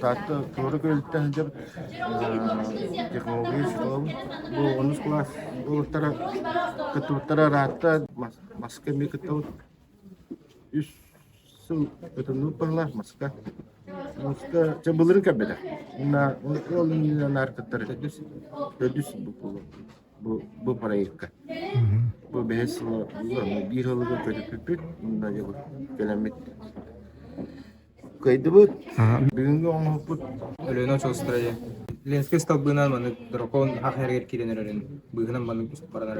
Tahta doğru gölten jab технология школ bu 10 класс ултара кытыттара ратта маска ми кытыт үс сыл өтөнү парлар маска чабылыр кабеда на ол на наркаттар төдүс bu проектка bu бехес bu bir yıllık kötü на жабы келемет кайды bu бүгүнкү оңопут Ölüğüne çok sırayı. Lenskes tabbından bana drakon hak herger kirenlerin. Bugünden bana küçük paralar.